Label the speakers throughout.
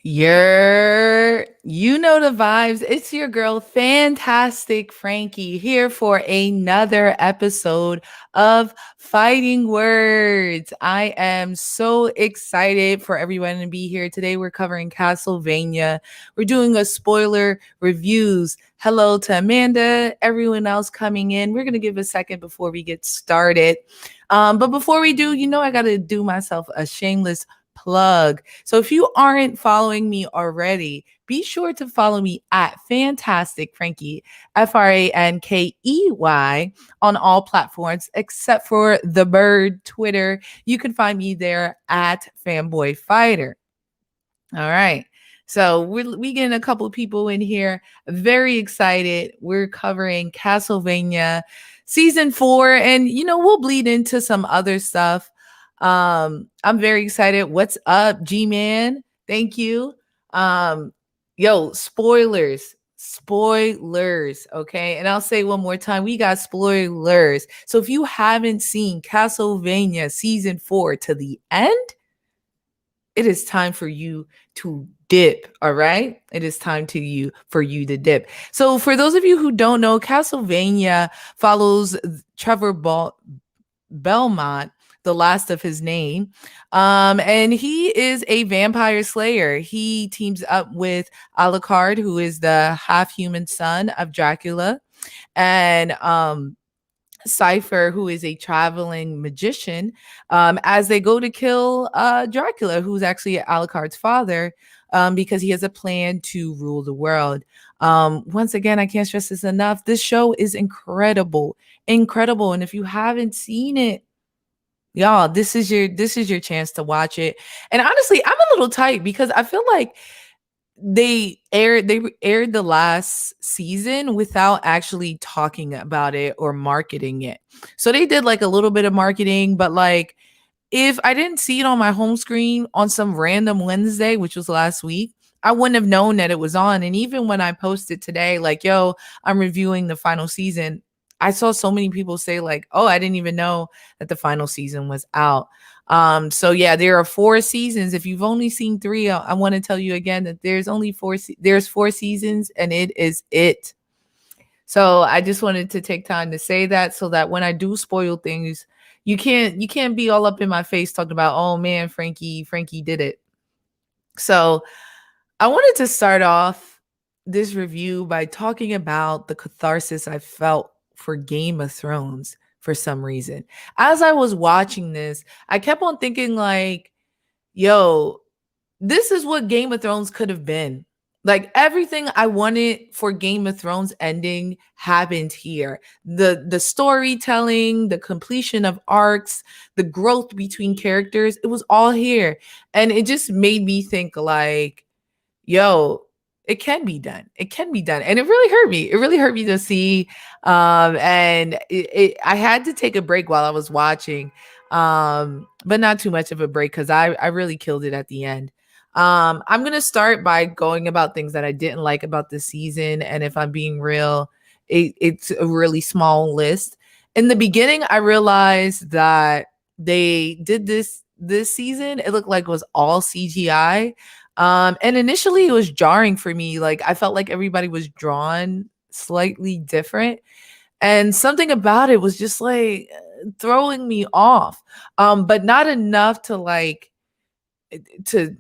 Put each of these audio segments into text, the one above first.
Speaker 1: You know the vibes. It's your girl, Fantastic Frankie, here for another episode of Fighting Words. I am so excited for everyone to be here. Today, we're covering Castlevania. We're doing a spoiler reviews. Hello to Amanda, everyone else coming in. We're going to give a second before we get started. But before we do, I got to do myself a shameless plug. So if you aren't following me already, be sure to follow me at Fantastic Frankie, Frankey, on all platforms except for the bird Twitter. You can find me there at Fanboy Fighter. All right. So we getting a couple of people in here. Very excited. We're covering Castlevania season 4, and we'll bleed into some other stuff. I'm very excited. What's up, G-Man? Thank you. Yo, spoilers, okay? And I'll say one more time, we got spoilers. So if you haven't seen Castlevania season 4 to the end, it is time for you to dip. All right, it is time for you to dip. So for those of you who don't know, Castlevania follows Trevor Belmont, the last of his name, and he is a vampire slayer. He teams up with Alucard, who is the half human son of Dracula, and Cypher, who is a traveling magician, as they go to kill Dracula, who's actually Alucard's father, because he has a plan to rule the world. Once again, I can't stress this enough. This show is incredible, incredible, and if you haven't seen it, y'all, this is your chance to watch it. And honestly, I'm a little tight because I feel like they aired the last season without actually talking about it or marketing it. So they did like a little bit of marketing, but like if I didn't see it on my home screen on some random Wednesday, which was last week, I wouldn't have known that it was on. And even when I posted today, like, yo, I'm reviewing the final season, I saw so many people say, like, oh, I didn't even know that the final season was out. So yeah, there are 4 seasons. If you've only seen 3, I want to tell you again that there's only there's 4 seasons, and it is it. So I just wanted to take time to say that, so that when I do spoil things, you can't be all up in my face talking about, oh man, Frankie did it. So I wanted to start off this review by talking about the catharsis I felt for Game of Thrones for some reason. As I was watching this, I kept on thinking, like, yo, this is what Game of Thrones could have been. Like everything I wanted for Game of Thrones ending happened here. The storytelling, the completion of arcs, the growth between characters, it was all here. And it just made me think, like, yo, it can be done. It can be done. And it really hurt me. It really hurt me to see. And I had to take a break while I was watching, but not too much of a break because I really killed it at the end. I'm going to start by going about things that I didn't like about the season. And if I'm being real, it's a really small list. In the beginning, I realized that they did this season. It looked like it was all CGI. And initially it was jarring for me. Like I felt like everybody was drawn slightly different. And something about it was just like throwing me off. But not enough to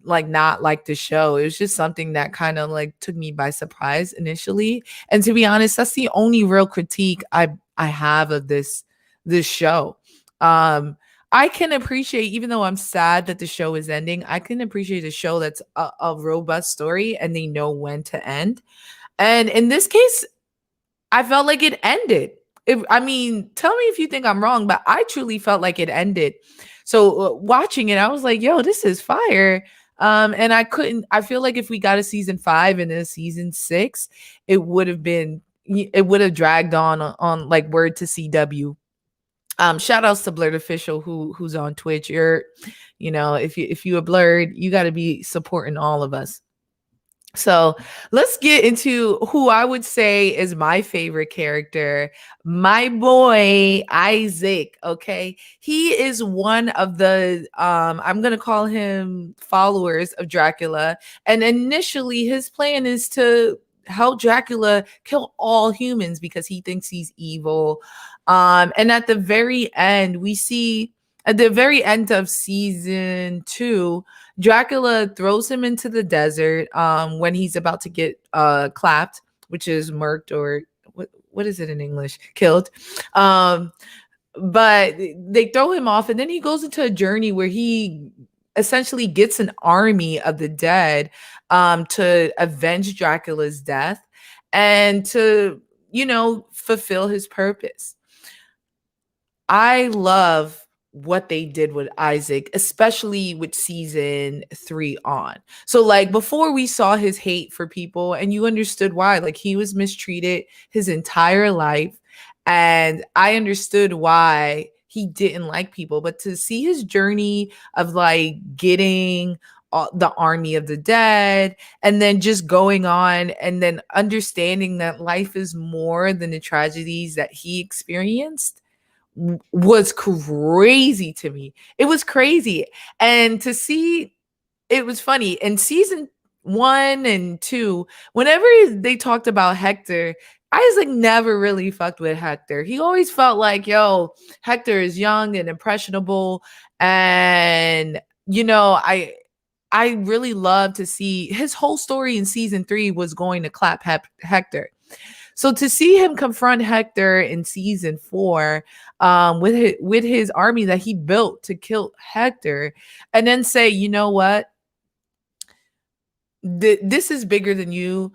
Speaker 1: not like the show. It was just something that kind of like took me by surprise initially. And to be honest, that's the only real critique I have of this show. I can appreciate, even though I'm sad that the show is ending, I can appreciate a show that's a robust story and they know when to end. And in this case, I felt like it ended. I mean, tell me if you think I'm wrong, but I truly felt like it ended. So watching it, I was like, yo, this is fire. And I feel like if we got a season 5 and a season 6, it would have dragged on like Word to CW. Shout outs to Blurred Official who's on Twitch. If you are Blurred, you got to be supporting all of us. So let's get into who I would say is my favorite character, my boy Isaac. Okay, he is one of the I'm gonna call him followers of Dracula, and initially his plan is to help Dracula kill all humans because he thinks he's evil. And at the very end, we see at the very end of season 2, Dracula throws him into the desert when he's about to get clapped, which is murked, or what is it in English? Killed. Um, but they throw him off, and then he goes into a journey where he essentially gets an army of the dead to avenge Dracula's death and to, fulfill his purpose. I love what they did with Isaac, especially with season 3 on. So, like, before we saw his hate for people, and you understood why. Like, he was mistreated his entire life. And I understood why he didn't like people. But to see his journey of like getting the army of the dead and then just going on and then understanding that life is more than the tragedies that he experienced was crazy to me. It was crazy. And to see, it was funny. In season 1 and 2, whenever they talked about Hector, Isaac never really fucked with Hector. He always felt like, yo, Hector is young and impressionable. And, I really love to see his whole story in season 3 was going to clap Hector. So to see him confront Hector in season 4, with his army that he built to kill Hector, and then say, you know what, this is bigger than you.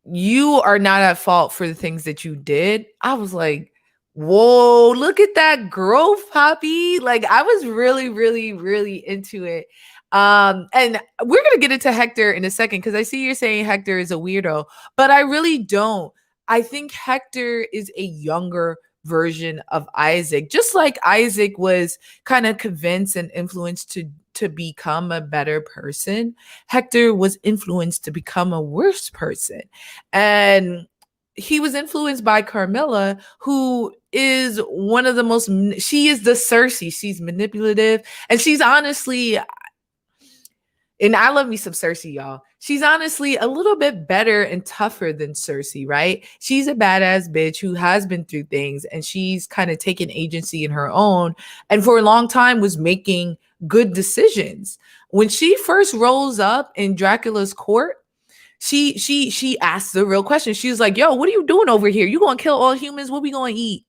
Speaker 1: You are not at fault for the things that you did. I was like, whoa, look at that growth, Poppy. Like, I was really, really, really into it. And we're gonna get into Hector in a second because I see you're saying Hector is a weirdo, but I really don't. I think Hector is a younger version of Isaac, just like Isaac was kind of convinced and influenced to become a better person. Hector was influenced to become a worse person. And he was influenced by Carmilla, who is one of the most, she is the Cersei. She's manipulative. And she's honestly, and I love me some Cersei, y'all. She's honestly a little bit better and tougher than Cersei, right? She's a badass bitch who has been through things and she's kind of taken agency in her own and for a long time was making good decisions. When she first rolls up in Dracula's court, she asks the real question. She was like, "Yo, what are you doing over here? You gonna kill all humans? What we gonna eat?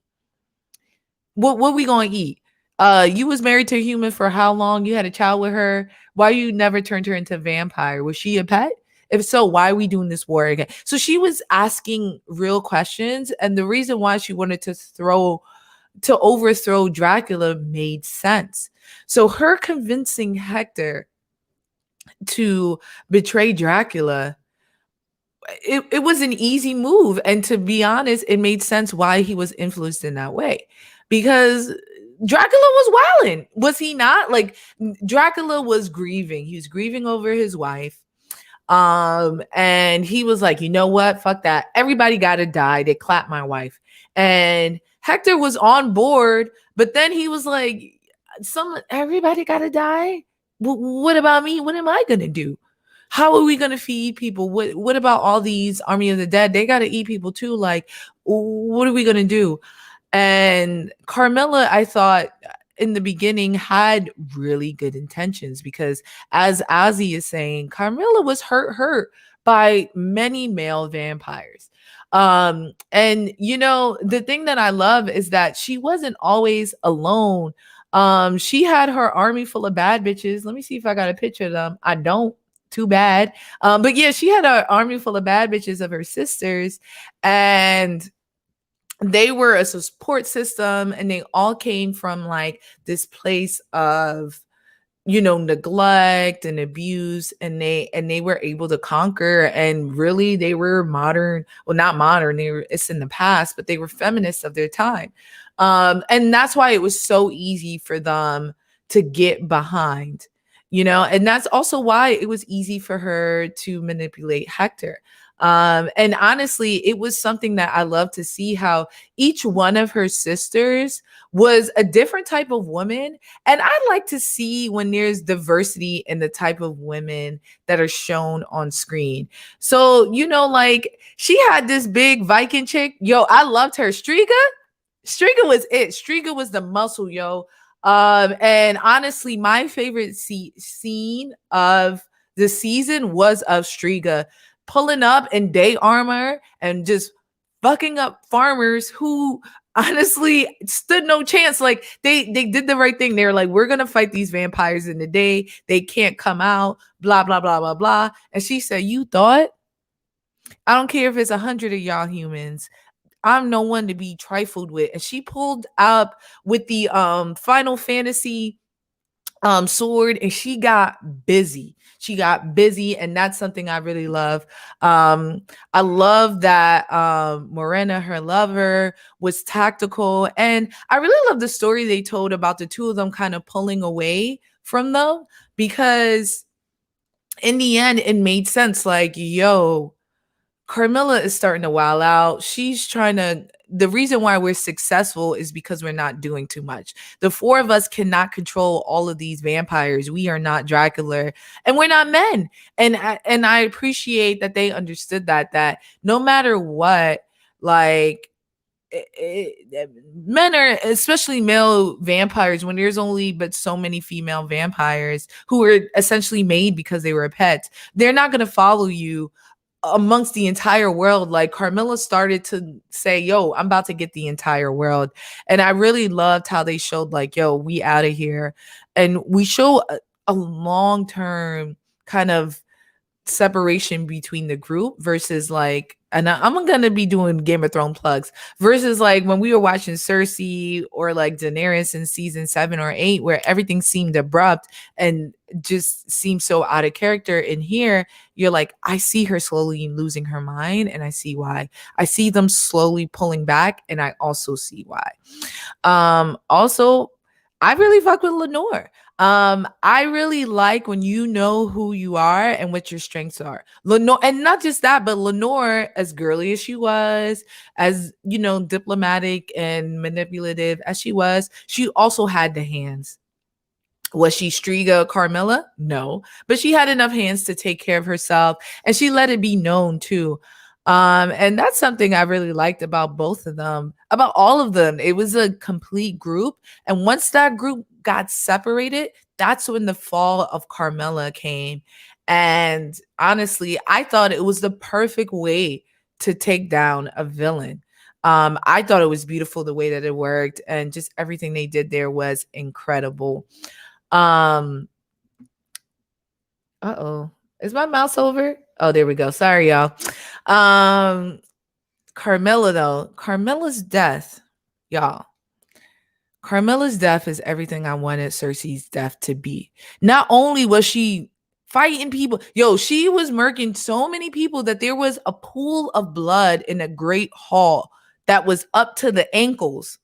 Speaker 1: What we gonna eat? You was married to a human for how long? You had a child with her. Why you never turned her into a vampire? Was she a pet? If so, why are we doing this war again?" So she was asking real questions, and the reason why she wanted to overthrow Dracula made sense. So her convincing Hector to betray Dracula, it was an easy move. And to be honest, it made sense why he was influenced in that way. Because Dracula was wilding, was he not? Like, Dracula was grieving. He was grieving over his wife. And he was like, you know what? Fuck that. Everybody gotta die. They clapped my wife. And Hector was on board, but then he was like, everybody gotta die. What about me? What am I gonna do? How are we gonna feed people? What about all these army of the dead? They gotta eat people too. Like, what are we gonna do? And Carmilla, I thought in the beginning had really good intentions because, as Ozzy is saying, Carmilla was hurt by many male vampires. And the thing that I love is that she wasn't always alone. She had her army full of bad bitches. Let me see if I got a picture of them. I don't. Too bad. But yeah, she had an army full of bad bitches of her sisters, and they were a support system, and they all came from like this place of neglect and abuse, and they were able to conquer. And really, they were modern, well, not modern, it's in the past, but they were feminists of their time. And that's why it was so easy for them to get behind. And that's also why it was easy for her to manipulate Hector. And honestly, it was something that I love to see how each one of her sisters was a different type of woman. And I like to see when there's diversity in the type of women that are shown on screen. So, like she had this big Viking chick. Yo, I loved her. Striga was it. Striga was the muscle, yo. And honestly, my favorite scene of the season was of Striga pulling up in day armor and just fucking up farmers who honestly stood no chance. Like they did the right thing. They were like, we're gonna fight these vampires in the day. They can't come out. Blah blah blah blah blah. And she said, "You thought? I don't care if it's 100 of y'all humans. I'm no one to be trifled with." And she pulled up with the Final Fantasy sword, and she got busy. She got busy, and that's something I really love. I love that Morena, her lover, was tactical, and I really love the story they told about the two of them kind of pulling away from them, because in the end it made sense. Like, yo, Carmilla is starting to wild out. She's trying to. The reason why we're successful is because we're not doing too much. The four of us cannot control all of these vampires. We are not Dracula, and we're not men. And I appreciate that they understood that no matter what, like men are, especially male vampires, when there's only but so many female vampires who are essentially made because they were pets, they're not going to follow you amongst the entire world. Like Carmilla started to say, yo, I'm about to get the entire world. And I really loved how they showed like, yo, we out of here. And we show a long-term kind of separation between the group versus like, and I'm gonna be doing Game of Thrones plugs, versus like when we were watching Cersei or like Daenerys in season 7 or 8, where everything seemed abrupt and just seemed so out of character. In here, you're like, I see her slowly losing her mind, and I see why. I see them slowly pulling back, and I also see why. Also, I really fuck with Lenore. I really like when you know who you are and what your strengths are. Lenore, and not just that, but Lenore, as girly as she was, as diplomatic and manipulative as she was, she also had the hands. Was she Striga Carmilla? No, but she had enough hands to take care of herself, and she let it be known too. And that's something I really liked about both of them, about all of them. It was a complete group, and once that group got separated, that's when the fall of Carmilla came. And honestly, I thought it was the perfect way to take down a villain. I thought it was beautiful the way that it worked, and just everything they did there was incredible. Um, uh-oh. Is my mouse over? Oh, there we go. Sorry, y'all. Um, Carmilla, though. Carmilla's death, y'all. Carmilla's death is everything I wanted Cersei's death to be. Not only was she fighting people, yo, she was murking so many people that there was a pool of blood in a great hall that was up to the ankles.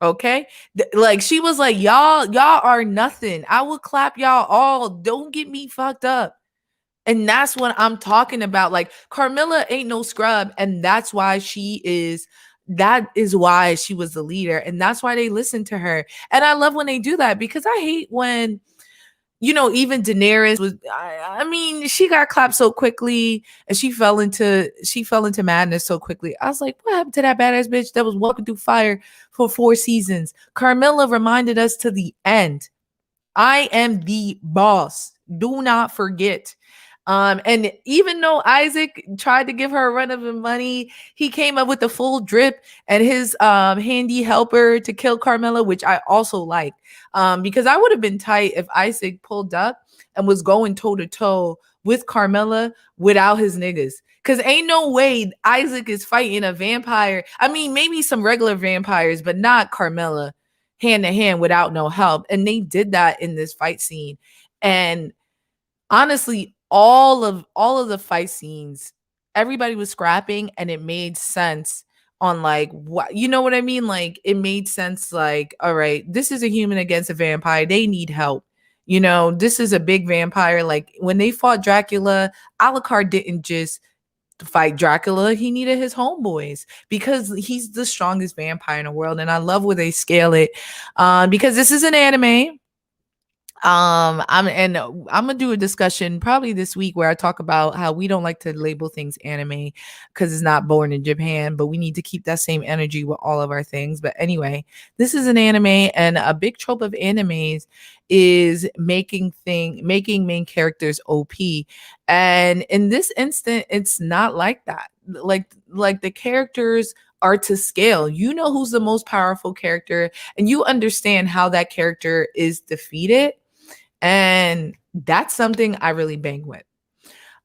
Speaker 1: Okay, like she was like, y'all are nothing. I will clap y'all all. Don't get me fucked up. And that's what I'm talking about. Like Carmilla ain't no scrub, and that's why she is. That is why she was the leader, and that's why they listen to her. And I love when they do that, because I hate when even Daenerys was. I mean, she got clapped so quickly, and she fell into madness so quickly. I was like, what happened to that badass bitch that was walking through fire for 4 seasons? Carmilla reminded us to the end. I am the boss. Do not forget. And even though Isaac tried to give her a run of the money, he came up with the full drip and his handy helper to kill Carmilla, which I also like. Because I would have been tight if Isaac pulled up and was going toe to toe with Carmilla without his niggas. Cause ain't no way Isaac is fighting a vampire. I mean, maybe some regular vampires, but not Carmilla hand to hand without no help. And they did that in this fight scene. And honestly, all of the fight scenes, everybody was scrapping, and it made sense on like what, you know what I mean? Like it made sense, like, all right, this is a human against a vampire. They need help. You know, this is a big vampire. Like when they fought Dracula, Alucard didn't just fight Dracula. He needed his homeboys because he's the strongest vampire in the world. And I love where they scale it, because this is an anime. I'm gonna do a discussion probably this week where I talk about how we don't like to label things anime because it's not born in Japan, but we need to keep that same energy with all of our things. But anyway, this is an anime, and a big trope of animes is making main characters OP. And in this instant, it's not like that. Like the characters are to scale. You know who's the most powerful character, and you understand how that character is defeated, and that's something I really bang with.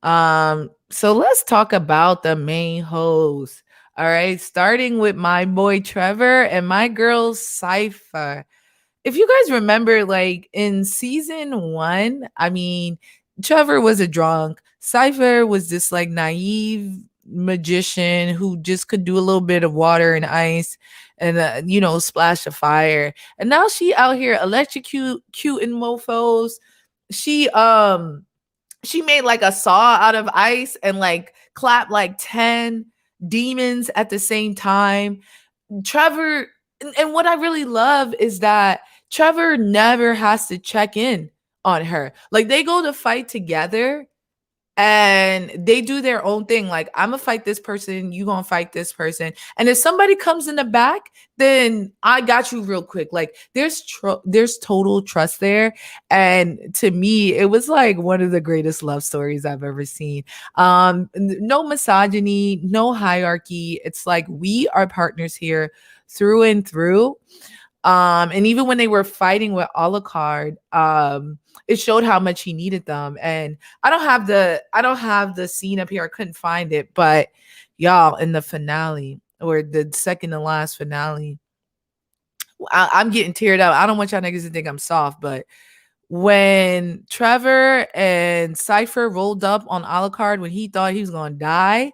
Speaker 1: So let's talk about the main host. All right, starting with my boy Trevor and my girl Cypher. If you guys remember, like in season one, I mean, Trevor was a drunk. Cypher was this like naive magician who just could do a little bit of water and ice and splash of fire. And now she out here electrocute cute and mofos. She she made like a saw out of ice and like clapped like 10 demons at the same time. Trevor, and what I really love is that Trevor never has to check in on her. Like they go to fight together and they do their own thing. Like, I'm gonna fight this person, you gonna fight this person. And if somebody comes in the back, then I got you real quick. Like there's total trust there. And to me, it was like one of the greatest love stories I've ever seen. No misogyny, no hierarchy. It's like we are partners here through and through. And even when they were fighting with Alucard, it showed how much he needed them. And I don't have the scene up here. I couldn't find it, but y'all, in the finale or the second to last finale, I'm getting teared up. I don't want y'all niggas to think I'm soft, but when Trevor and Cypher rolled up on Alucard when he thought he was gonna die,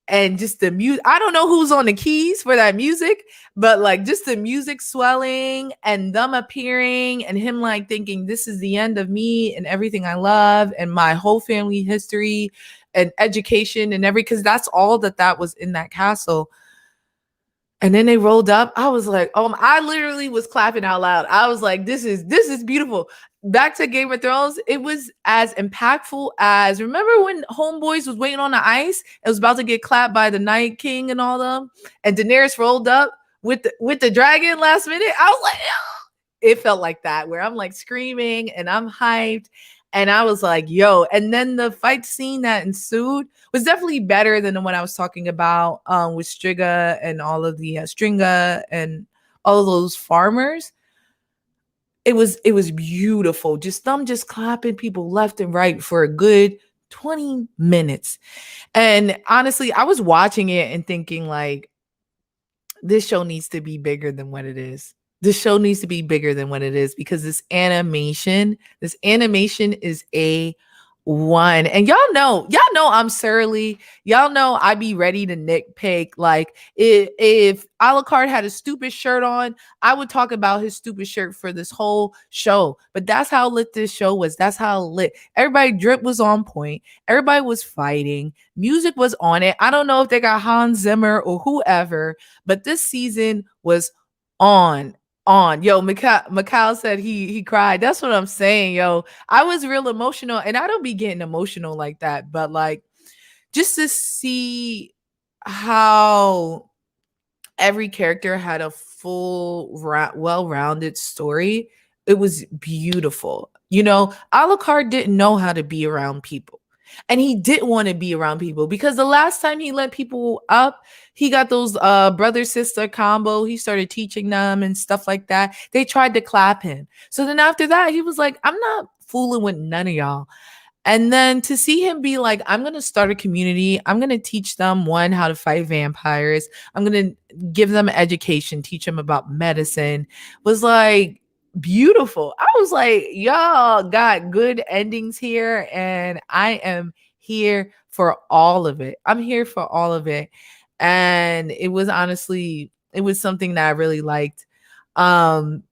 Speaker 1: and just the music, I don't know who's on the keys for that music, but like just the music swelling and them appearing and him like thinking this is the end of me and everything I love and my whole family history and education and because that's all that was in that castle. And then they rolled up. I was like, oh, I literally was clapping out loud. I was like, this is beautiful. Back to Game of Thrones, it was as impactful as, remember when Homeboys was waiting on the ice? It was about to get clapped by the Night King and all them. And Daenerys rolled up with the dragon last minute. I was like, oh. It felt like that, where I'm like screaming and I'm hyped. And I was like, yo. And then the fight scene that ensued was definitely better than the one I was talking about with Striga and all of the Stringa and all of those farmers. It was beautiful. Just them just clapping people left and right for a good 20 minutes. And honestly, I was watching it and thinking like, this show needs to be bigger than what it is. This show needs to be bigger than what it is because this animation is A1. And y'all know I'm surly. Y'all know I be ready to nitpick. Like if Alucard had a stupid shirt on, I would talk about his stupid shirt for this whole show. But that's how lit this show was. That's how lit. Everybody drip was on point. Everybody was fighting. Music was on it. I don't know if they got Hans Zimmer or whoever, but this season was on. Yo, Mikhail said he cried. That's what I'm saying, yo. I was real emotional, and I don't be getting emotional like that, but like just to see how every character had a full well-rounded story, it was beautiful. Alucard didn't know how to be around people, and he didn't want to be around people because the last time he let people up, he got those brother sister combo. He started teaching them and stuff like that. They tried to clap him, so then after that he was like, I'm not fooling with none of y'all. And then to see him be like, I'm going to start a community. I'm going to teach them, one, how to fight vampires. I'm going to give them education, teach them about medicine, was like beautiful. I was like, y'all got good endings here. And I am here for all of it. I'm here for all of it. And it was honestly, it was something that I really liked. Um,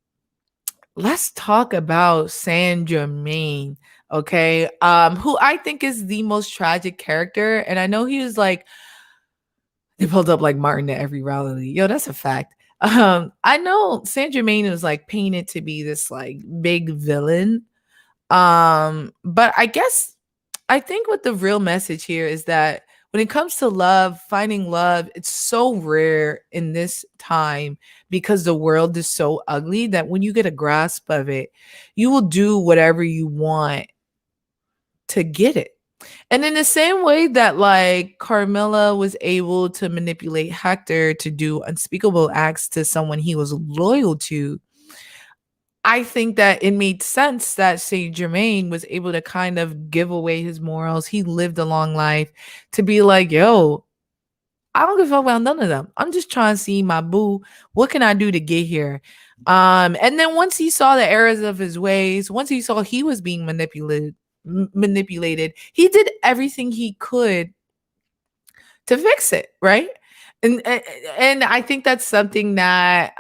Speaker 1: let's talk about Saint Germain, okay? Who I think is the most tragic character, and I know he was like they pulled up like Martin at every rally. Yo, that's a fact. I know Saint Germain was like painted to be this like big villain. But I guess I think what the real message here is that when it comes to love, finding love, it's so rare in this time because the world is so ugly that when you get a grasp of it, you will do whatever you want to get it. And in the same way that like Carmilla was able to manipulate Hector to do unspeakable acts to someone he was loyal to, I think that it made sense that Saint Germain was able to kind of give away his morals. He lived a long life to be like, yo, I don't give a fuck about none of them. I'm just trying to see my boo. What can I do to get here? And then once he saw the errors of his ways, once he saw he was being manipulated, he did everything he could to fix it, right? And I think that's something that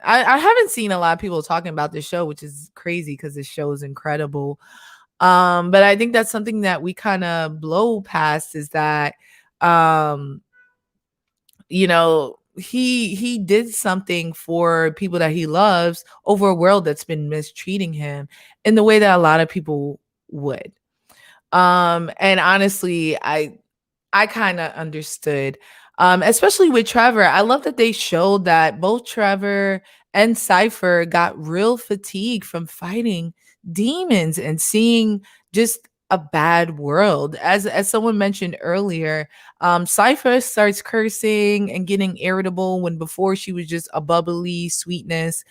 Speaker 1: I haven't seen a lot of people talking about this show, which is crazy because this show is incredible. But I think that's something that we kind of blow past is that um he did something for people that he loves over a world that's been mistreating him in the way that a lot of people would. And honestly, I kind of understood, especially with Trevor. I love that they showed that both Trevor and Cypher got real fatigue from fighting demons and seeing just a bad world. As someone mentioned earlier, Cypher starts cursing and getting irritable when before she was just a bubbly sweetness.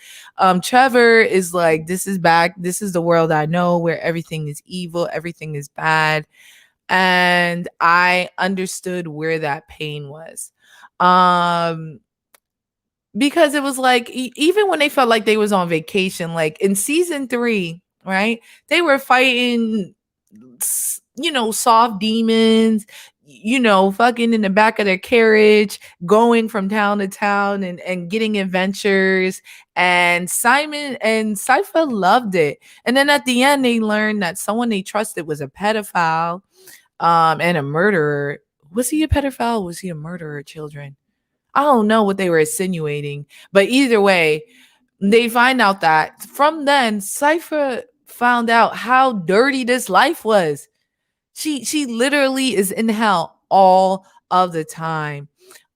Speaker 1: Trevor is like, this is back. This is the world I know where everything is evil, everything is bad, and I understood where that pain was. Um because it was like even when they felt like they was on vacation, like in season 3, right? They were fighting soft demons, fucking in the back of their carriage, going from town to town and getting adventures. And Simon and Cypher loved it. And then at the end, they learned that someone they trusted was a pedophile and a murderer. Was he a pedophile? Was he a murderer of children? I don't know what they were insinuating, but either way, they find out that from then, Cypher found out how dirty this life was. She literally is in hell all of the time.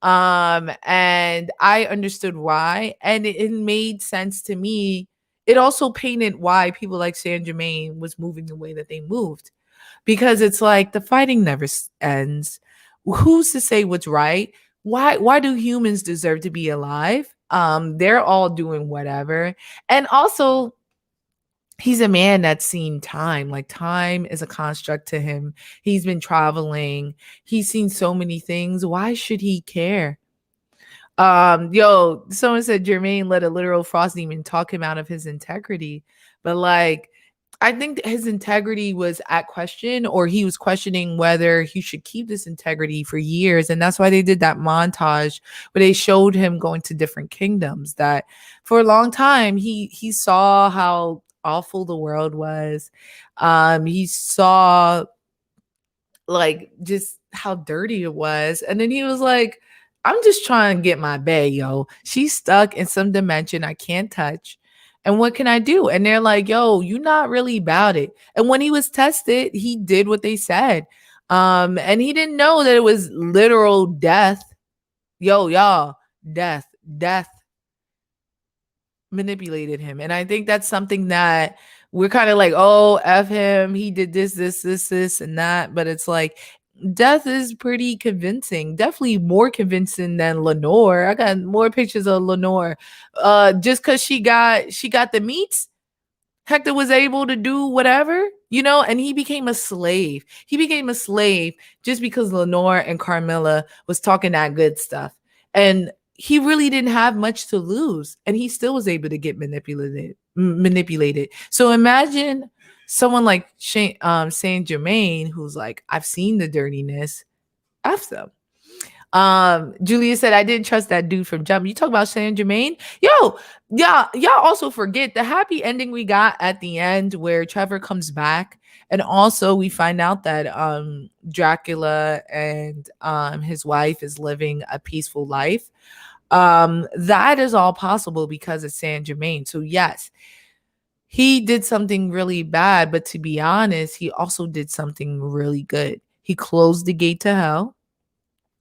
Speaker 1: And I understood why, and it made sense to me. It also painted why people like Saint Germain was moving the way that they moved, because it's like the fighting never ends. Who's to say what's right? Why do humans deserve to be alive? They're all doing whatever. And also, he's a man that's seen time. Like time is a construct to him. He's been traveling. He's seen so many things. Why should he care? Yo, someone said Jermaine let a literal frost demon talk him out of his integrity. But like, I think his integrity was at question, or he was questioning whether he should keep this integrity for years. And that's why they did that montage where they showed him going to different kingdoms. That for a long time he saw how awful the world was. He saw like just how dirty it was. And then he was like, I'm just trying to get my bae, yo. She's stuck in some dimension I can't touch. And what can I do? And they're like, yo, you not really about it. And when he was tested, he did what they said. And he didn't know that it was literal death. Yo, y'all, death manipulated him. And I think that's something that we're kind of like, oh, F him. He did this, and that. But it's like, death is pretty convincing. Definitely more convincing than Lenore. I got more pictures of Lenore. Just because she got the meats, Hector was able to do whatever, and he became a slave. He became a slave just because Lenore and Carmilla was talking that good stuff. And he really didn't have much to lose, and he still was able to get manipulated. So imagine someone like Saint Germain, who's like, I've seen the dirtiness. F them. Julia said, I didn't trust that dude from Jump. You talk about Saint Germain? Yo, y'all also forget the happy ending we got at the end where Trevor comes back. And also we find out that Dracula and his wife is living a peaceful life. That is all possible because of Saint Germain. So yes, he did something really bad, but to be honest, he also did something really good. He closed the gate to hell.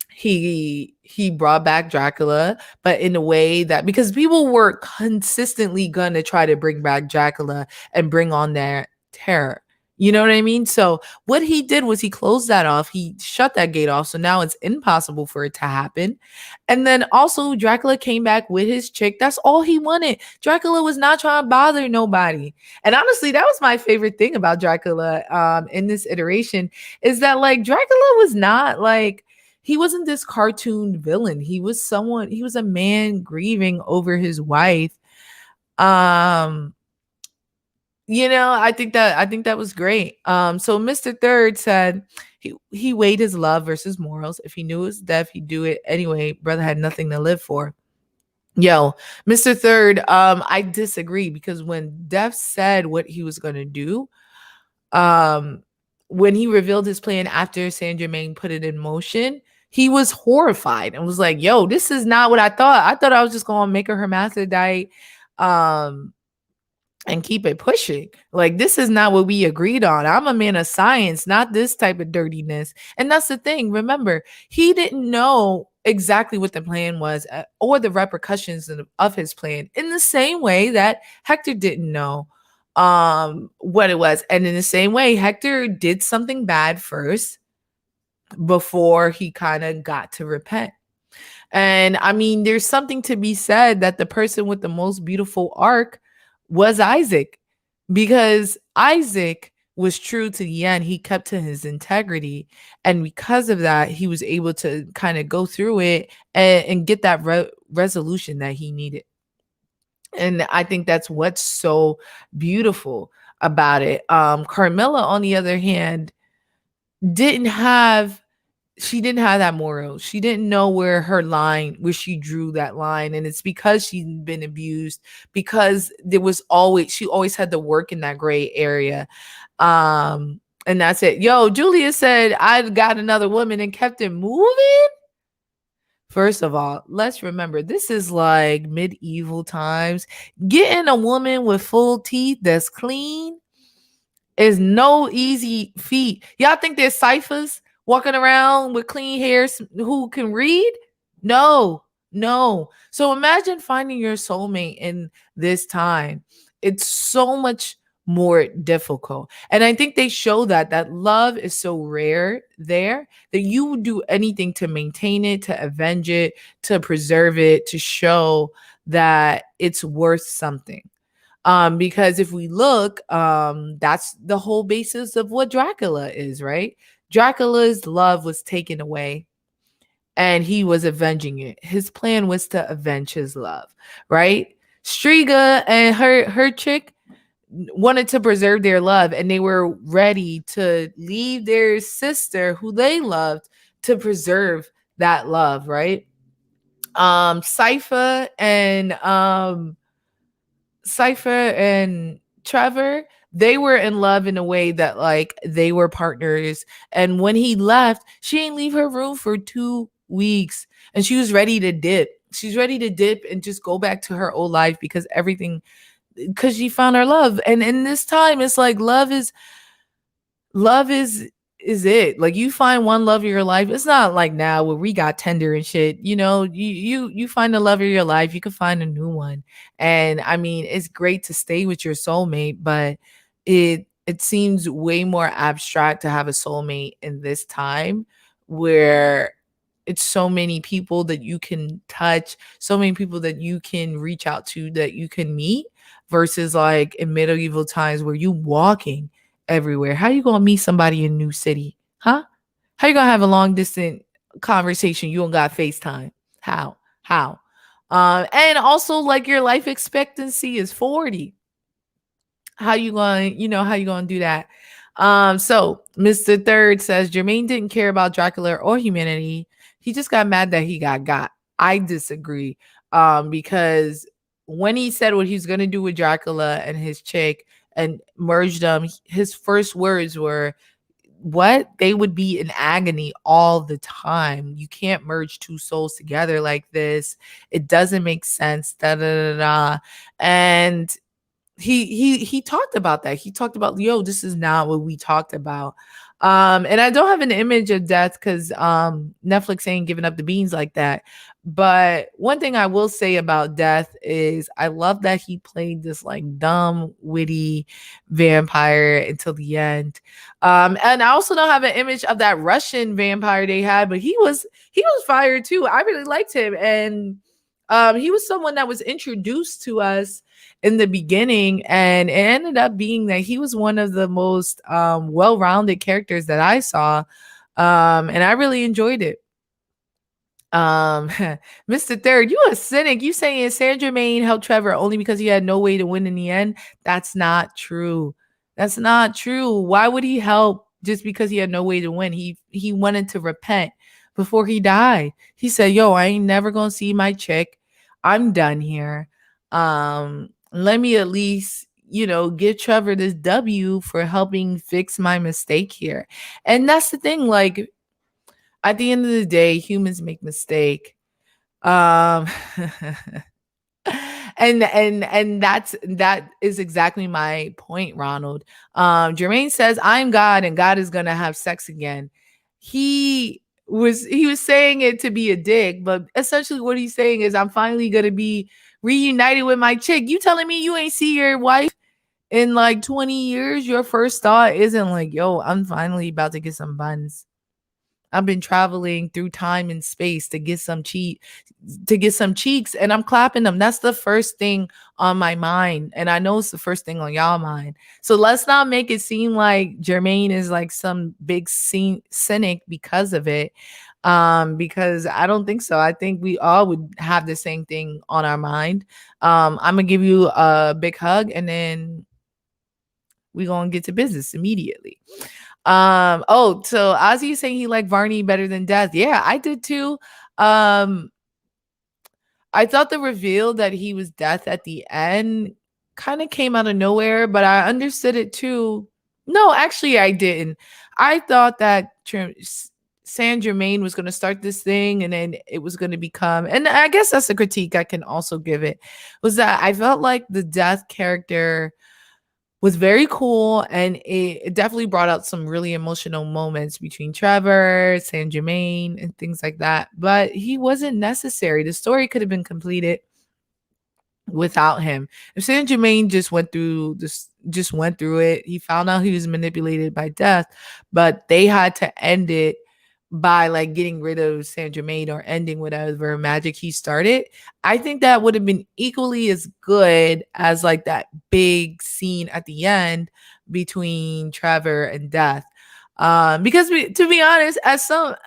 Speaker 1: He brought back Dracula, but in a way that, because people were consistently gonna try to bring back Dracula and bring on their terror. You know what I mean? So what he did was he closed that off. He shut that gate off. So now it's impossible for it to happen. And then also Dracula came back with his chick. That's all he wanted. Dracula was not trying to bother nobody. And honestly, that was my favorite thing about Dracula in this iteration, is that like Dracula was not like, he wasn't this cartoon villain. He was someone, he was a man grieving over his wife. Um, I think that was great. So Mr. Third said he weighed his love versus morals. If he knew it was death, he'd do it anyway. Brother had nothing to live for. Yo, Mr. Third, I disagree, because when Death said what he was gonna do, um, when he revealed his plan after Saint Germain put it in motion, he was horrified and was like, "Yo, this is not what I thought. I thought I was just gonna make her hermaphrodite, um, and keep it pushing. Like, this is not what we agreed on. I'm a man of science, not this type of dirtiness." And that's the thing. Remember, he didn't know exactly what the plan was, or the repercussions of his plan, in the same way that Hector didn't know what it was. And in the same way, Hector did something bad first before he kind of got to repent. And I mean, there's something to be said that the person with the most beautiful arc was Isaac, because Isaac was true to the end. He kept to his integrity. And because of that, he was able to kind of go through it and get that resolution that he needed. And I think that's what's so beautiful about it. Carmilla, on the other hand, didn't have she didn't have that moral. She didn't know where she drew that line. And it's because she'd been abused, because she always had to work in that gray area. And that's it. Yo, Julia said, I got another woman and kept it moving. First of all, let's remember, this is like medieval times. Getting a woman with full teeth that's clean is no easy feat. Y'all think there's ciphers walking around with clean hair who can read? No, no. So imagine finding your soulmate in this time. It's so much more difficult. And I think they show that love is so rare there that you would do anything to maintain it, to avenge it, to preserve it, to show that it's worth something. Because if we look, that's the whole basis of what Dracula is, right? Dracula's love was taken away and he was avenging it. His plan was to avenge his love, right? Striga and her chick wanted to preserve their love, and they were ready to leave their sister who they loved to preserve that love, right? Cypher and Cypher and Trevor, they were in love in a way that like they were partners. And when he left, she didn't leave her room for 2 weeks, and she was ready to dip. She's ready to dip and just go back to her old life, because she found her love. And in this time, it's like love is it. Like, you find one love of your life. It's not like now where we got Tinder and shit. You find the love of your life, you can find a new one. And I mean, it's great to stay with your soulmate, but it seems way more abstract to have a soulmate in this time, where it's so many people that you can touch, so many people that you can reach out to, that you can meet, versus like in medieval times where you walking everywhere. How you gonna meet somebody in a new city? Huh? How you gonna have a long distance conversation? You don't got FaceTime. How? How? And also, like, your life expectancy is 40. How you gonna do that? So Mr. Third says Jermaine didn't care about Dracula or humanity. He just got mad that he got. I disagree. Because when he said what he was gonna do with Dracula and his chick and merged them, his first words were, what? They would be in agony all the time. You can't merge two souls together like this. It doesn't make sense. Da da da da. And he talked about that. He talked about, yo, this is not what we talked about. And I don't have an image of death because Netflix ain't giving up the beans like that. But one thing I will say about death is I love that he played this like dumb, witty vampire until the end. And I also don't have an image of that Russian vampire they had, but he was fired too. I really liked him. And he was someone that was introduced to us in the beginning, and it ended up being that he was one of the most well-rounded characters that I saw, and I really enjoyed it. um Mr. Third, you a cynic. You saying Saint Germain helped Trevor only because he had no way to win in the end? That's not true. That's not true. Why would he help just because he had no way to win? He wanted to repent before he died. He said, yo, I ain't never gonna see my chick. I'm done here. Let me at least, give Trevor this W for helping fix my mistake here. And that's the thing, like, at the end of the day, humans make mistake. Um and that is exactly my point, Ronald. Jermaine says, I'm God and God is gonna have sex again. He was saying it to be a dick, but essentially what he's saying is, I'm finally gonna be reunited with my chick. You telling me you ain't see your wife in like 20 years? Your first thought isn't like, yo, I'm finally about to get some buns. I've been traveling through time and space to get some cheeks, and I'm clapping them. That's the first thing on my mind, and I know it's the first thing on y'all mind. So let's not make it seem like Jermaine is like some big cynic because of it. Because I don't think so. I think we all would have the same thing on our mind. I'm gonna give you a big hug, and then we gonna get to business immediately. So Ozzy is saying he liked Varney better than Death. Yeah, I did too. Um, I thought the reveal that he was Death at the end kind of came out of nowhere, but I understood it too. No, actually, I didn't. I thought that Saint Germain was going to start this thing, and then it was going to become, and I guess that's a critique I can also give it, was that I felt like the Death character was very cool, and it definitely brought out some really emotional moments between Trevor, Saint Germain, and things like that. But he wasn't necessary. The story could have been completed without him. If Saint Germain just went through it, he found out he was manipulated by Death, but they had to end it by like getting rid of Saint Germain or ending whatever magic he started. I think that would have been equally as good as like that big scene at the end between Trevor and Death. Because to be honest, at some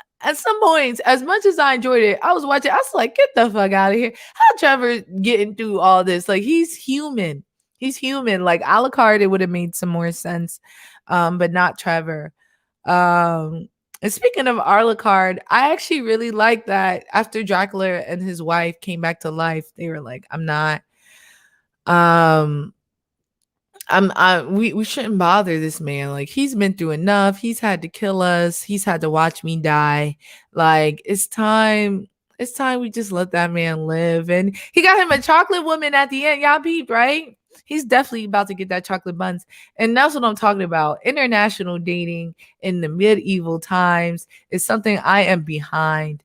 Speaker 1: points, as much as I enjoyed it, I was watching, I was like, get the fuck out of here. How Trevor getting through all this? Like, he's human. He's human. Like, Alucard, it would have made some more sense. But not Trevor. And speaking of Alucard, I actually really like that after Dracula and his wife came back to life, they were like, I'm not um we shouldn't bother this man. Like, he's been through enough. He's had to kill us. He's had to watch me die. Like, it's time. It's time we just let that man live. And he got him a chocolate woman at the end. Y'all peep, right? He's definitely about to get that chocolate buns. And that's what I'm talking about. International dating in the medieval times is something I am behind,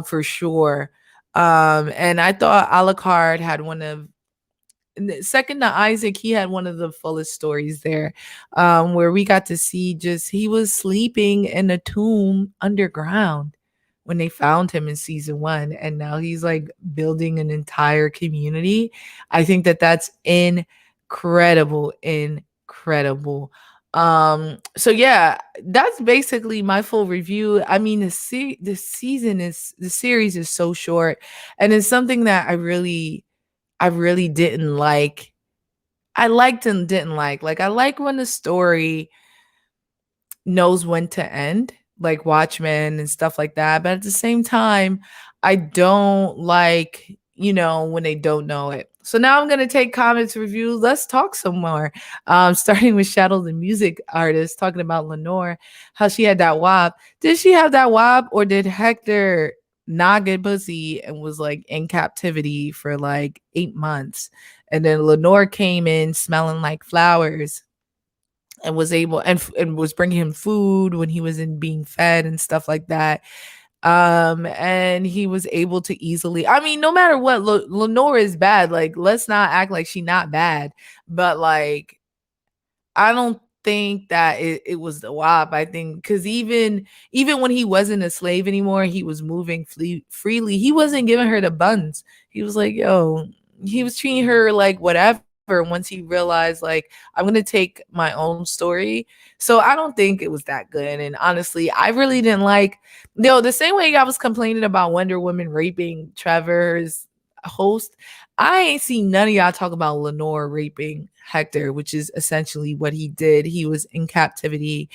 Speaker 1: for sure. And I thought Alucard had one of, second to Isaac, he had one of the fullest stories there, where we got to see just he was sleeping in a tomb underground when they found him in season one, and now he's like building an entire community. I think that that's incredible, incredible. So yeah, that's basically my full review. I mean, the series is so short, and it's something that I really didn't like. I liked and didn't like. Like, I like when the story knows when to end. like Watchmen and stuff like that. But at the same time, I don't like, when they don't know it. So now I'm gonna take comments, reviews. Let's talk some more. Starting with Shadow, the music artist, talking about Lenore, how she had that wop. Did she have that wop, or did Hector not get pussy and was like in captivity for like 8 months? And then Lenore came in smelling like flowers and was able and was bringing him food when he wasn't being fed and stuff like that. And he was able to easily, I mean, no matter what, Lenore is bad. Like, let's not act like she not bad, but like, I don't think that it was the WAP. I think because even when he wasn't a slave anymore, he was moving freely. He wasn't giving her the buns. He was like, yo, he was treating her like whatever. Once he realized, like, I'm gonna take my own story. So I don't think it was that good. And honestly, I really didn't like, the same way I was complaining about Wonder Woman raping Trevor's host. I ain't seen none of y'all talk about Lenore raping Hector, which is essentially what he did. He was in captivity.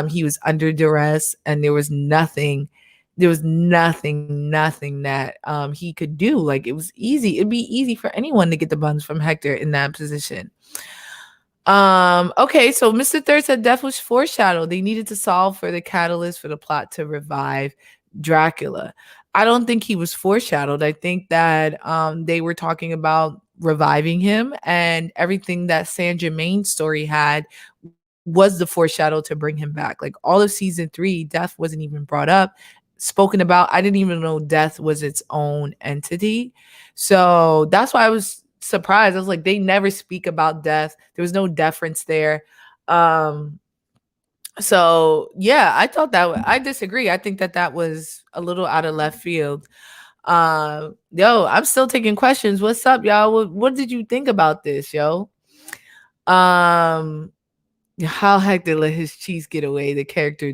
Speaker 1: He was under duress, and there was nothing that he could do. Like, it was easy. It'd be easy for anyone to get the buns from Hector in that position. Okay, so Mr. Third said death was foreshadowed. They needed to solve for the catalyst for the plot to revive Dracula. I don't think he was foreshadowed. I think that they were talking about reviving him, and everything that Saint Germain's story had was the foreshadow to bring him back. Like, all of season 3, death wasn't even brought up, spoken about. I didn't even know death was its own entity. So that's why I was surprised. I was like, they never speak about death. There was no deference there. So yeah, I thought that I disagree. I think that was a little out of left field. Yo, I'm still taking questions. What's up, y'all? What did you think about this, yo? Um, how Hector let his cheese get away? The character.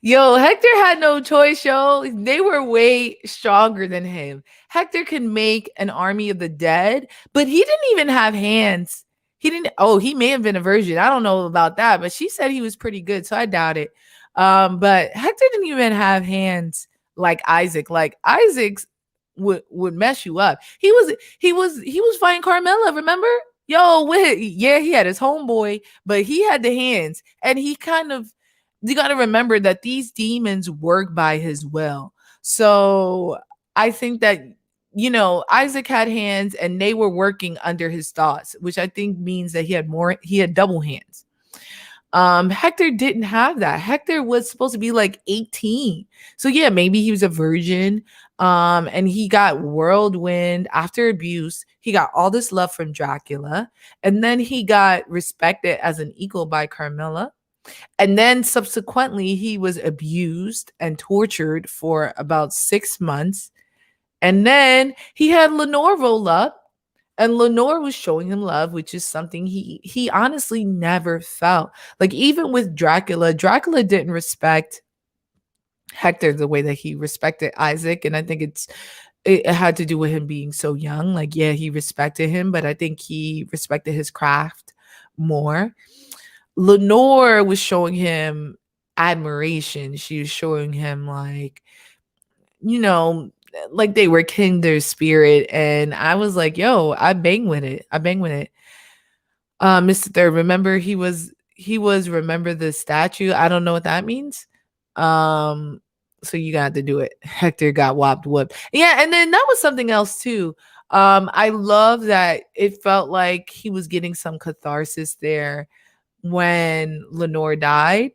Speaker 1: Yo, Hector had no choice, yo. They were way stronger than him. Hector can make an army of the dead, but he didn't even have hands. He didn't. Oh, he may have been a virgin. I don't know about that, but she said he was pretty good, so I doubt it. But Hector didn't even have hands like Isaac. Like, Isaac's would mess you up. He was fighting Carmella. Remember? Yo, yeah, he had his homeboy, but he had the hands, and he kind of, you got to remember that these demons work by his will. So I think that, Isaac had hands and they were working under his thoughts, which I think means that he had double hands. Hector didn't have that. Hector was supposed to be like 18. So yeah, maybe he was a virgin. And he got whirlwind after abuse. He got all this love from Dracula. And then he got respected as an equal by Carmilla. And then subsequently, he was abused and tortured for about 6 months. And then he had Lenore roll up, and Lenore was showing him love, which is something he honestly never felt. Like, even with Dracula didn't respect Hector the way that he respected Isaac. And I think it had to do with him being so young. Like, yeah, he respected him, but I think he respected his craft more. Lenore was showing him admiration. She was showing him, like, you know, like they were kindred spirit. And I was like, yo, I bang with it. Mr. Third, remember remember the statue. I don't know what that means. So you got to do it. Hector got whooped. Yeah, and then that was something else too. I love that it felt like he was getting some catharsis there when Lenore died,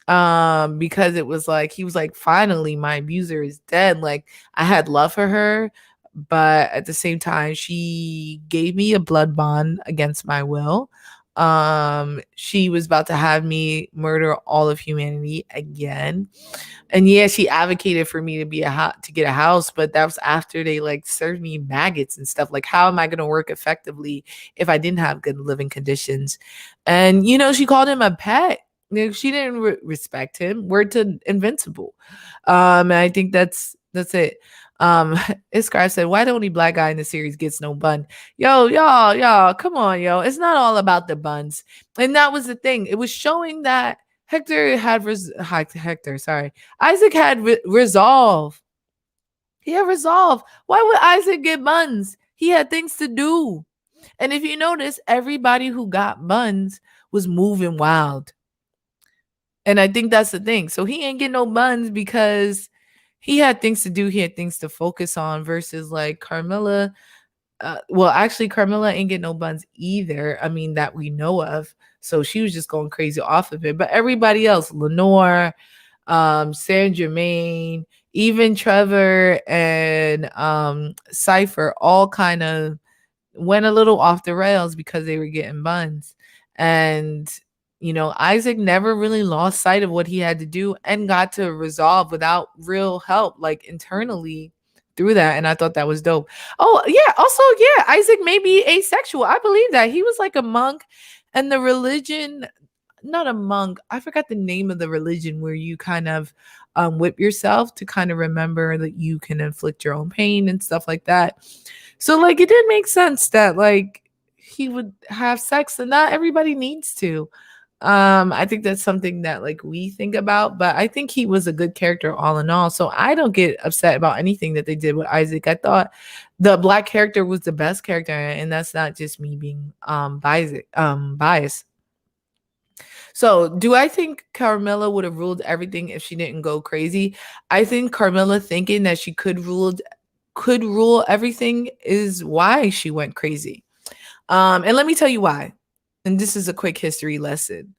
Speaker 1: because it was like he was like, finally my abuser is dead. Like, I had love for her, but at the same time she gave me a blood bond against my will. She was about to have me murder all of humanity again. And yeah, she advocated for me to to get a house, but that was after they like served me maggots and stuff. Like, how am I going to work effectively if I didn't have good living conditions? And she called him a pet. She didn't respect him. Word to Invincible. And I think that's it. Iskar said, why the only black guy in the series gets no bun? Yo, y'all, come on, yo. It's not all about the buns. And that was the thing. It was showing that Hector, sorry. Isaac had resolve. He had resolve. Why would Isaac get buns? He had things to do. And if you notice, everybody who got buns was moving wild. And I think that's the thing. So he ain't get no buns because he had things to do. He had things to focus on versus like Carmilla. Well, actually, Carmilla ain't get no buns either. I mean, that we know of. So she was just going crazy off of it. But everybody else, Lenore, Saint Germain, even Trevor and Cypher, all kind of went a little off the rails because they were getting buns. And, Isaac never really lost sight of what he had to do and got to resolve without real help, like internally through that. And I thought that was dope. Oh, yeah. Also, yeah, Isaac may be asexual. I believe that. He was like a monk, and the religion, not a monk. I forgot the name of the religion where you kind of whip yourself to kind of remember that you can inflict your own pain and stuff like that. So like it did make sense that like he would have sex, and not everybody needs to. I think that's something that like we think about, but I think he was a good character all in all. So I don't get upset about anything that they did with Isaac. I thought the black character was the best character, and that's not just me being biased. So, do I think Carmilla would have ruled everything if she didn't go crazy? I think Carmilla thinking that she could rule everything is why she went crazy. And let me tell you why. And this is a quick history lesson.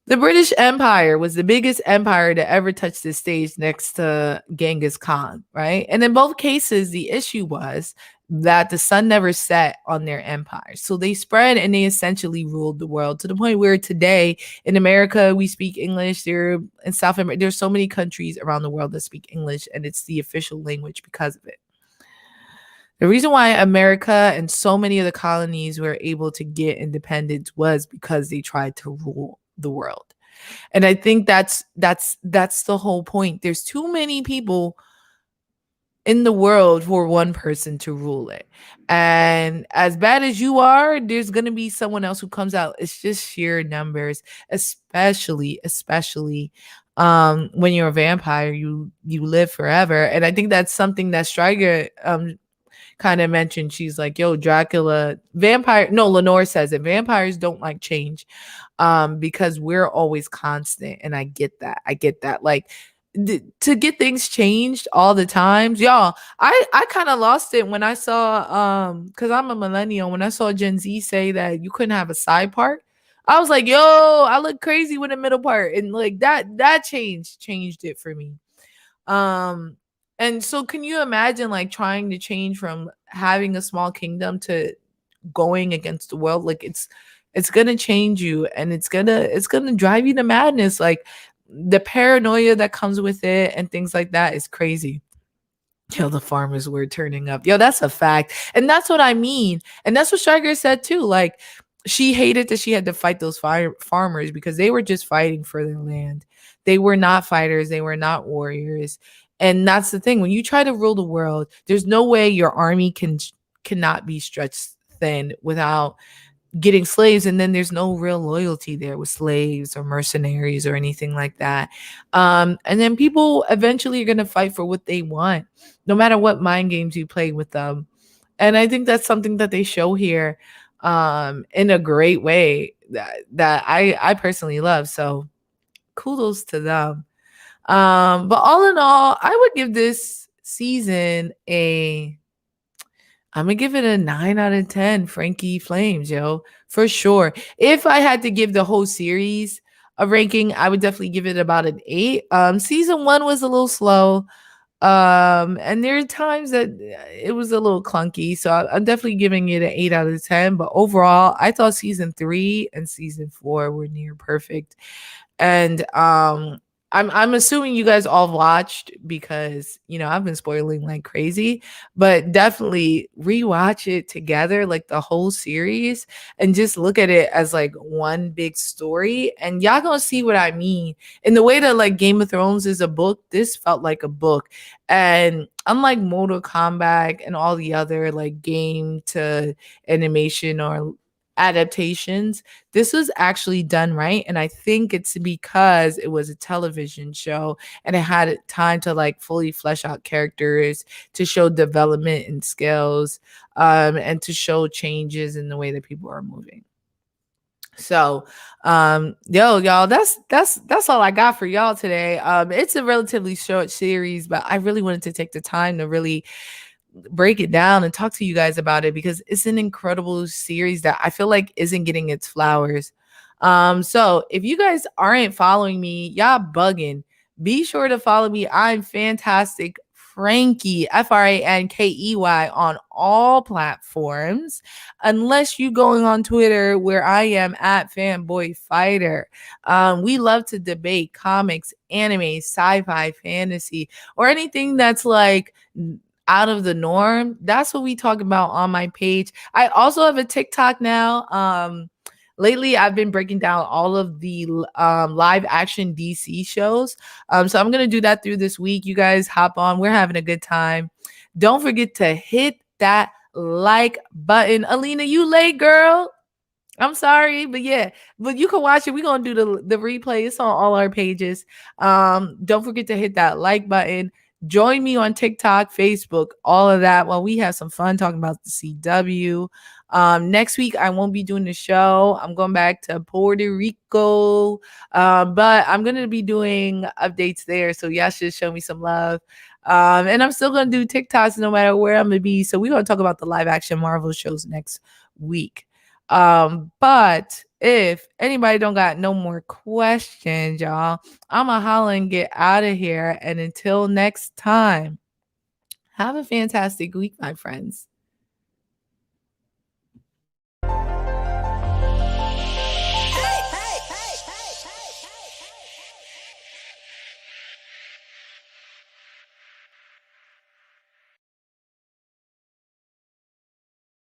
Speaker 1: The British Empire was the biggest empire to ever touch the stage next to Genghis Khan, right? And in both cases, the issue was that the sun never set on their empire. So they spread and they essentially ruled the world to the point where today in America, we speak English. There in South America, there's so many countries around the world that speak English, and it's the official language because of it. The reason why America and so many of the colonies were able to get independence was because they tried to rule the world. And I think that's the whole point. There's too many people in the world for one person to rule it. And as bad as you are, there's going to be someone else who comes out. It's just sheer numbers, especially when you're a vampire, you live forever. And I think that's something that Stryger kind of mentioned. She's like, yo, Dracula, vampire. No, Lenore says it. Vampires don't like change because we're always constant. And I get that. Like, to get things changed all the times, y'all, I kind of lost it when I saw because I'm a millennial. When I saw Gen Z say that you couldn't have a side part, I was like, yo, I look crazy with a middle part. And like that changed it for me. And so can you imagine like trying to change from having a small kingdom to going against the world? Like it's gonna change you, and it's gonna drive you to madness. Like the paranoia that comes with it and things like that is crazy. Yo, the farmers were turning up. Yo, that's a fact. And that's what I mean. And that's what Stryger said too. Like, she hated that she had to fight those farmers because they were just fighting for their land. They were not fighters. They were not warriors. And that's the thing. When you try to rule the world, there's no way your army cannot be stretched thin without getting slaves, and then there's no real loyalty there with slaves or mercenaries or anything like that. And then people eventually are going to fight for what they want, no matter what mind games you play with them. And I think that's something that they show here in a great way that I personally love. So kudos to them. But all in all, I would give this season I'm gonna give it a 9 out of 10. Frankie Flames, yo, for sure. If I had to give the whole series a ranking, I would definitely give it about an 8. Season 1 was a little slow. And there are times that it was a little clunky. So I'm definitely giving it an 8 out of 10. But overall, I thought season 3 and season 4 were near perfect. And I'm assuming you guys all watched because I've been spoiling like crazy, but definitely rewatch it together, like the whole series, and just look at it as like one big story, and y'all gonna see what I mean. In the way that like Game of Thrones is a book, this felt like a book. And unlike Mortal Kombat and all the other like game to animation or adaptations, this was actually done right. And I think it's because it was a television show and it had time to like fully flesh out characters, to show development and skills, and to show changes in the way that people are moving. So, yo, y'all, that's all I got for y'all today. It's a relatively short series, but I really wanted to take the time to really break it down and talk to you guys about it because it's an incredible series that I feel like isn't getting its flowers. So if you guys aren't following me, y'all bugging. Be sure to follow me. I'm Fantastic Frankie, Frankey, on all platforms, unless you going on Twitter where I am at Fanboy Fighter. We love to debate comics, anime, sci-fi, fantasy, or anything that's like out of the norm. That's what we talk about on my page. I also have a TikTok now. Lately I've been breaking down all of the live action DC shows. So I'm gonna do that through this week. You guys hop on. We're having a good time. Don't forget to hit that like button. Alina, you late, girl. I'm sorry, but yeah, but you can watch it. We're gonna do the replay. It's on all our pages. Don't forget to hit that like button. Join me on TikTok, Facebook, all of that while we have some fun talking about the CW. Next week I won't be doing the show. I'm going back to Puerto Rico. But I'm gonna be doing updates there. So y'all should show me some love. And I'm still gonna do TikToks no matter where I'm gonna be. So we're gonna talk about the live action Marvel shows next week. But if anybody don't got no more questions, y'all, I'ma holla and get out of here. And until next time, have a fantastic week, my friends.